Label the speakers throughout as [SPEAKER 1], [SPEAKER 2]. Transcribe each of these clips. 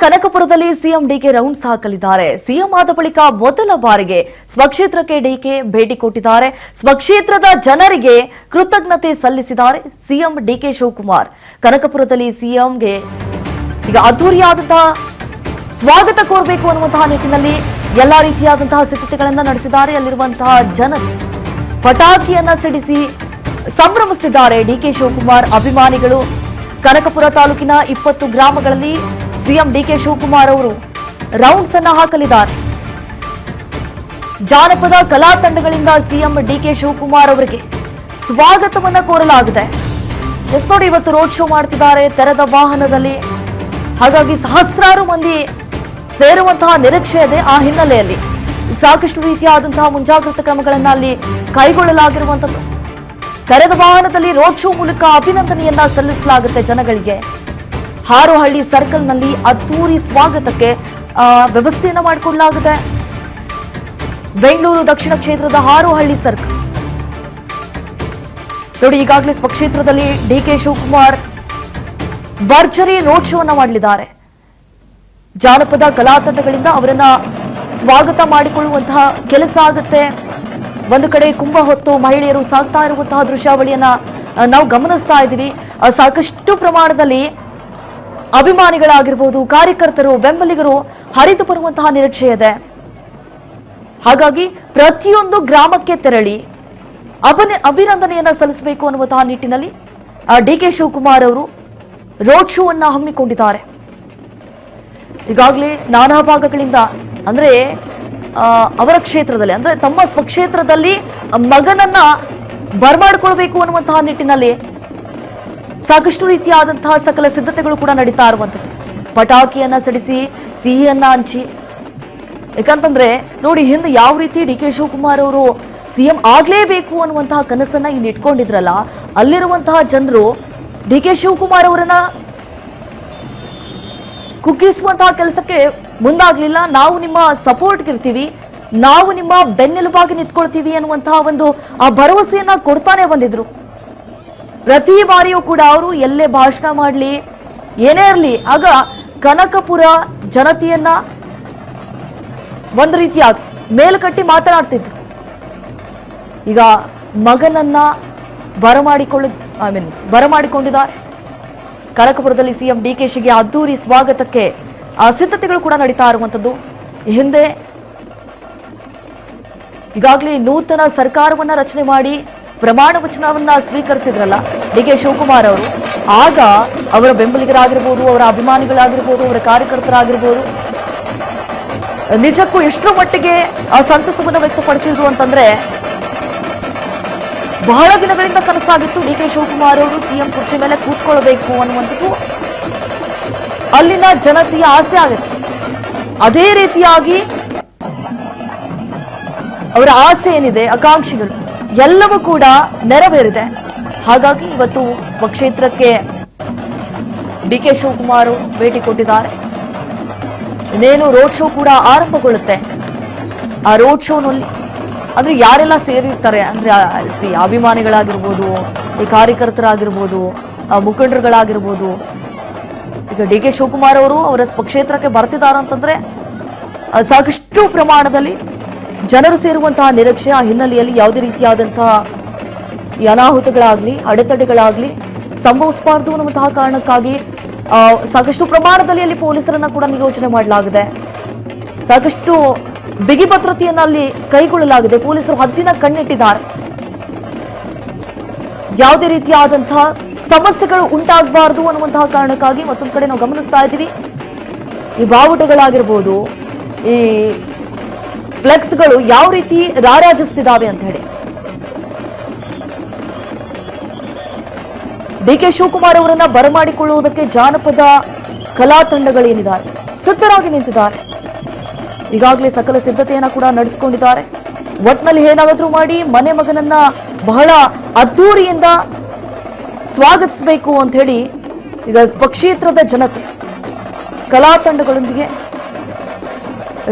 [SPEAKER 1] ಕನಕಪುರದಲ್ಲಿ CM DK rounds ಹಾಕಲಿದ್ದಾರೆ. CM ಆದ ಬಳಿಕ ಮೊದಲ ಬಾರಿಗೆ ಸ್ವಕ್ಷೇತ್ರಕ್ಕೆ ಡಿಕೆ ಭೇಟಿ ಕೊಟ್ಟಿದ್ದಾರೆ. ಸ್ವಕ್ಷೇತ್ರದ ಜನರಿಗೆ ಕೃತಜ್ಞತೆ ಸಲ್ಲಿಸಿದ್ದಾರೆ ಸಿಎಂ ಡಿಕೆ ಶಿವಕುಮಾರ್. ಕನಕಪುರದಲ್ಲಿ ಸಿಎಂಗೆ ಈಗ ಅದ್ದೂರಿಯಾದಂತಹ ಸ್ವಾಗತ ಕೋರಬೇಕು ಅನ್ನುವಂತಹ ನಿಟ್ಟಿನಲ್ಲಿ ಎಲ್ಲಾ ರೀತಿಯಾದಂತಹ ಸಿದ್ಧತೆಗಳನ್ನು ನಡೆಸಿದ್ದಾರೆ. ಅಲ್ಲಿರುವಂತಹ ಜನರು ಪಟಾಕಿಯನ್ನ ಸಿಡಿಸಿ ಸಂಭ್ರಮಿಸುತ್ತಿದ್ದಾರೆ. ಡಿಕೆ ಶಿವಕುಮಾರ್ ಅಭಿಮಾನಿಗಳು ಕನಕಪುರ ತಾಲೂಕಿನ 20 ಗ್ರಾಮಗಳಲ್ಲಿ ಸಿಎಂ ಡಿಕೆ ಶಿವಕುಮಾರ್ ಅವರು ರೌಂಡ್ಸ್ ಅನ್ನ ಹಾಕಲಿದ್ದಾರೆ. ಜಾನಪದ ಕಲಾ ತಂಡಗಳಿಂದ ಸಿಎಂ ಡಿಕೆ ಶಿವಕುಮಾರ್ ಅವರಿಗೆ ಸ್ವಾಗತವನ್ನ ಕೋರಲಾಗಿದೆ. ಎಸ್ ನೋಡಿ, ಇವತ್ತು ರೋಡ್ ಶೋ ಮಾಡ್ತಿದ್ದಾರೆ ತೆರೆದ ವಾಹನದಲ್ಲಿ. ಹಾಗಾಗಿ ಸಹಸ್ರಾರು ಮಂದಿ ಸೇರುವಂತಹ ನಿರೀಕ್ಷೆ ಇದೆ. ಆ ಹಿನ್ನೆಲೆಯಲ್ಲಿ ಸಾಕಷ್ಟು ರೀತಿಯಾದಂತಹ ಮುಂಜಾಗ್ರತಾ ಕ್ರಮಗಳನ್ನ ಅಲ್ಲಿ ಕೈಗೊಳ್ಳಲಾಗಿರುವಂತದ್ದು. ತೆರೆದ ವಾಹನದಲ್ಲಿ ರೋಡ್ ಶೋ ಮೂಲಕ ಅಭಿನಂದನೆಯನ್ನ ಸಲ್ಲಿಸಲಾಗುತ್ತೆ ಜನಗಳಿಗೆ. ಹಾರೋಹಳ್ಳಿ ಸರ್ಕಲ್ನಲ್ಲಿ ಅದ್ದೂರಿ ಸ್ವಾಗತಕ್ಕೆ ವ್ಯವಸ್ಥೆಯನ್ನ ಮಾಡಿಕೊಳ್ಳಲಾಗಿದೆ. ಬೆಂಗಳೂರು ದಕ್ಷಿಣ ಕ್ಷೇತ್ರದ ಹಾರೋಹಳ್ಳಿ ಸರ್ಕಲ್ ನೋಡಿ, ಈಗಾಗಲೇ ಸ್ವಕ್ಷೇತ್ರದಲ್ಲಿ ಡಿಕೆ ಶಿವಕುಮಾರ್ ಭರ್ಜರಿ ರೋಡ್ ಶೋ ಅನ್ನ ಮಾಡಲಿದ್ದಾರೆ. ಜಾನಪದ ಕಲಾ ತಂಡಗಳಿಂದ ಅವರನ್ನ ಸ್ವಾಗತ ಮಾಡಿಕೊಳ್ಳುವಂತಹ ಕೆಲಸ ಆಗುತ್ತೆ. ಒಂದು ಕಡೆ ಕುಂಭ ಹೊತ್ತು ಮಹಿಳೆಯರು ಸಾಗ್ತಾ ಇರುವಂತಹ ದೃಶ್ಯಾವಳಿಯನ್ನ ನಾವು ಗಮನಿಸ್ತಾ ಇದ್ದೀವಿ. ಸಾಕಷ್ಟು ಪ್ರಮಾಣದಲ್ಲಿ ಅಭಿಮಾನಿಗಳಾಗಿರ್ಬೋದು, ಕಾರ್ಯಕರ್ತರು, ಬೆಂಬಲಿಗರು ಹರಿದು ಬರುವಂತಹ ನಿರೀಕ್ಷೆ ಇದೆ. ಹಾಗಾಗಿ ಪ್ರತಿಯೊಂದು ಗ್ರಾಮಕ್ಕೆ ತೆರಳಿ ಅಭಿನಂದನೆಯನ್ನ ಸಲ್ಲಿಸಬೇಕು ಅನ್ನುವಂತಹ ನಿಟ್ಟಿನಲ್ಲಿ ಡಿಕೆ ಶಿವಕುಮಾರ್ ಅವರು ರೋಡ್ ಶೋ ಅನ್ನ ಹಮ್ಮಿಕೊಂಡಿದ್ದಾರೆ. ಈಗಾಗಲೇ ನಾನಾ ಭಾಗಗಳಿಂದ ಅಂದ್ರೆ ಅವರ ಕ್ಷೇತ್ರದಲ್ಲಿ ಅಂದ್ರೆ ತಮ್ಮ ಸ್ವಕ್ಷೇತ್ರದಲ್ಲಿ ಮಗನನ್ನ ಬರಮಾಡಿಕೊಳ್ಬೇಕು ಅನ್ನುವಂತಹ ನಿಟ್ಟಿನಲ್ಲಿ ಸಾಕಷ್ಟು ರೀತಿಯಾದಂತಹ ಸಕಲ ಸಿದ್ಧತೆಗಳು ಕೂಡ ನಡೀತಾ ಇರುವಂತದ್ದು. ಪಟಾಕಿಯನ್ನ ಸಿಡಿಸಿ ಸಿಹಿಯನ್ನ ಹಂಚಿ, ಯಾಕಂತಂದ್ರೆ ನೋಡಿ, ಹಿಂದೆ ಯಾವ ರೀತಿ ಡಿಕೆ ಶಿವಕುಮಾರ್ ಅವರು ಸಿಎಂ ಆಗ್ಲೇಬೇಕು ಅನ್ನುವಂತಹ ಕನಸನ್ನ ಇಲ್ಲಿ ಇಟ್ಕೊಂಡಿದ್ರಲ್ಲ, ಅಲ್ಲಿರುವಂತಹ ಜನರು ಡಿಕೆ ಶಿವಕುಮಾರ್ ಅವರನ್ನ ಕುಗ್ಗಿಸುವಂತಹ ಕೆಲಸಕ್ಕೆ ಮುಂದಾಗ್ಲಿಲ್ಲ. ನಾವು ನಿಮ್ಮ ಸಪೋರ್ಟ್ಗೆ ಇರ್ತೀವಿ, ನಾವು ನಿಮ್ಮ ಬೆನ್ನೆಲುಬಾಗಿ ನಿಂತ್ಕೊಳ್ತೀವಿ ಅನ್ನುವಂತಹ ಒಂದು ಆ ಭರವಸೆಯನ್ನ ಕೊಡ್ತಾನೆ ಬಂದಿದ್ರು. ಪ್ರತಿ ಬಾರಿಯೂ ಕೂಡ ಅವರು ಎಲ್ಲೇ ಭಾಷಣ ಮಾಡಲಿ, ಏನೇ ಇರಲಿ, ಆಗ ಕನಕಪುರ ಜನತೆಯನ್ನ ಒಂದು ರೀತಿಯಾಗಿ ಮೇಲ್ಕಟ್ಟಿ ಮಾತನಾಡ್ತಿದ್ರು. ಈಗ ಮಗನನ್ನ ಬರಮಾಡಿಕೊಂಡಿದ್ದಾರೆ. ಕನಕಪುರದಲ್ಲಿ ಸಿಎಂ ಡಿಕೆಶಿಗೆ ಅದ್ದೂರಿ ಸ್ವಾಗತಕ್ಕೆ ಸಿದ್ಧತೆಗಳು ಕೂಡ ನಡೀತಾ ಇರುವಂತದ್ದು. ಹಿಂದೆ ಈಗಾಗಲೇ ನೂತನ ಸರ್ಕಾರವನ್ನ ರಚನೆ ಮಾಡಿ ಪ್ರಮಾಣ ವಚನವನ್ನ ಸ್ವೀಕರಿಸಿದ್ರಲ್ಲ ಡಿಕೆ ಶಿವಕುಮಾರ್ ಅವರು, ಆಗ ಅವರ ಬೆಂಬಲಿಗರಾಗಿರ್ಬೋದು, ಅವರ ಅಭಿಮಾನಿಗಳಾಗಿರ್ಬೋದು, ಅವರ ಕಾರ್ಯಕರ್ತರಾಗಿರ್ಬೋದು ನಿಜಕ್ಕೂ ಎಷ್ಟರ ಮಟ್ಟಿಗೆ ಆ ಸಂತಸವನ್ನು ವ್ಯಕ್ತಪಡಿಸಿದ್ರು ಅಂತಂದ್ರೆ, ಬಹಳ ದಿನಗಳಿಂದ ಕನಸಾಗಿತ್ತು ಡಿಕೆ ಶಿವಕುಮಾರ್ ಅವರು ಸಿಎಂ ಕುರ್ಚಿ ಮೇಲೆ ಕೂತ್ಕೊಳ್ಬೇಕು ಅನ್ನುವಂಥದ್ದು ಅಲ್ಲಿನ ಜನತೆಯ ಆಸೆ ಆಗುತ್ತೆ. ಅದೇ ರೀತಿಯಾಗಿ ಅವರ ಆಸೆ ಏನಿದೆ, ಆಕಾಂಕ್ಷೆಗಳು ಎಲ್ಲವೂ ಕೂಡ ನೆರವೇರಿದೆ. ಹಾಗಾಗಿ ಇವತ್ತು ಸ್ವಕ್ಷೇತ್ರಕ್ಕೆ ಡಿಕೆ ಶಿವಕುಮಾರ್ ಭೇಟಿ ಕೊಟ್ಟಿದ್ದಾರೆ. ಇನ್ನೇನು ರೋಡ್ ಶೋ ಕೂಡ ಆರಂಭಗೊಳ್ಳುತ್ತೆ. ಆ ರೋಡ್ ಶೋನಲ್ಲಿ ಅಂದ್ರೆ ಯಾರೆಲ್ಲ ಸೇರಿರ್ತಾರೆ ಅಂದ್ರೆ ಅಭಿಮಾನಿಗಳಾಗಿರ್ಬೋದು, ಈ ಕಾರ್ಯಕರ್ತರಾಗಿರ್ಬೋದು, ಮುಖಂಡರುಗಳಾಗಿರ್ಬೋದು. ಈಗ ಡಿಕೆ ಶಿವಕುಮಾರ್ ಅವರು ಅವರ ಸ್ವಕ್ಷೇತ್ರಕ್ಕೆ ಬರ್ತಿದ್ದಾರೆ ಅಂತಂದ್ರೆ ಸಾಕಷ್ಟು ಪ್ರಮಾಣದಲ್ಲಿ ಜನರು ಸೇರುವಂತಹ ನಿರೀಕ್ಷೆ. ಆ ಹಿನ್ನೆಲೆಯಲ್ಲಿ ಯಾವುದೇ ರೀತಿಯಾದಂತಹ ಅನಾಹುತಗಳಾಗ್ಲಿ, ಅಡೆತಡೆಗಳಾಗ್ಲಿ ಸಂಭವಿಸಬಾರದು ಅನ್ನುವಂತಹ ಕಾರಣಕ್ಕಾಗಿ ಸಾಕಷ್ಟು ಪ್ರಮಾಣದಲ್ಲಿ ಅಲ್ಲಿ ಪೊಲೀಸರನ್ನ ಕೂಡ ನಿಯೋಜನೆ ಮಾಡಲಾಗಿದೆ. ಸಾಕಷ್ಟು ಬಿಗಿ ಭದ್ರತೆಯನ್ನ ಅಲ್ಲಿ ಕೈಗೊಳ್ಳಲಾಗಿದೆ. ಪೊಲೀಸರು ಹದ್ದಿನ ಕಣ್ಣಿಟ್ಟಿದ್ದಾರೆ. ಯಾವುದೇ ರೀತಿಯಾದಂತಹ ಸಮಸ್ಯೆಗಳು ಉಂಟಾಗಬಾರದು ಅನ್ನುವಂತಹ ಕಾರಣಕ್ಕಾಗಿ ಮತ್ತೊಂದು ಕಡೆ ನಾವು ಗಮನಿಸ್ತಾ ಇದ್ದೀವಿ. ಈ ಬಾವುಟಗಳಾಗಿರ್ಬೋದು, ಈ ಫ್ಲೆಕ್ಸ್ಗಳು ಯಾವ ರೀತಿ ರಾರಾಜಿಸ್ತಿದ್ದಾವೆ ಅಂತ ಹೇಳಿ ಡಿಕೆ ಶಿವಕುಮಾರ್ ಅವರನ್ನ ಬರಮಾಡಿಕೊಳ್ಳುವುದಕ್ಕೆ ಜಾನಪದ ಕಲಾ ತಂಡಗಳೇನಿದ್ದಾರೆ ಸಿದ್ಧರಾಗಿ ನಿಂತಿದ್ದಾರೆ. ಈಗಾಗಲೇ ಸಕಲ ಸಿದ್ಧತೆಯನ್ನ ಕೂಡ ನಡೆಸಿಕೊಂಡಿದ್ದಾರೆ. ಒಟ್ನಲ್ಲಿ ಏನಾದರೂ ಮಾಡಿ ಮನೆ ಮಗನನ್ನ ಬಹಳ ಅದ್ದೂರಿಯಿಂದ ಸ್ವಾಗತಿಸಬೇಕು ಅಂತ ಹೇಳಿ ಈಗ ಸ್ವಕ್ಷೇತ್ರದ ಜನತೆ ಕಲಾ ತಂಡಗಳೊಂದಿಗೆ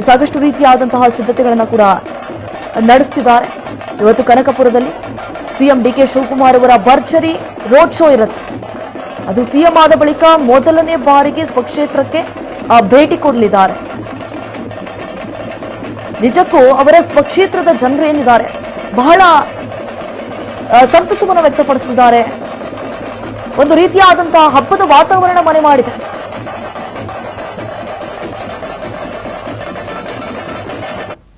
[SPEAKER 1] ಸಾಕಷ್ಟು ರೀತಿಯಾದಂತಹ ಸಿದ್ಧತೆಗಳನ್ನು ಕೂಡ ನಡೆಸ್ತಿದ್ದಾರೆ. ಇವತ್ತು ಕನಕಪುರದಲ್ಲಿ ಸಿಎಂ ಡಿಕೆ ಶಿವಕುಮಾರ್ ಅವರ ಭರ್ಜರಿ ರೋಡ್ ಶೋ ಇರುತ್ತೆ. ಅದು ಸಿಎಂ ಆದ ಬಳಿಕ ಮೊದಲನೇ ಬಾರಿಗೆ ಸ್ವಕ್ಷೇತ್ರಕ್ಕೆ ಭೇಟಿ ಕೊಡಲಿದ್ದಾರೆ. ನಿಜಕ್ಕೂ ಅವರ ಸ್ವಕ್ಷೇತ್ರದ ಜನರು ಏನಿದ್ದಾರೆ ಬಹಳ ಸಂತಸವನ್ನು ವ್ಯಕ್ತಪಡಿಸಿದ್ದಾರೆ. ಒಂದು ರೀತಿಯಾದಂತಹ ಹಬ್ಬದ ವಾತಾವರಣ ಮನೆ ಮಾಡಿದೆ.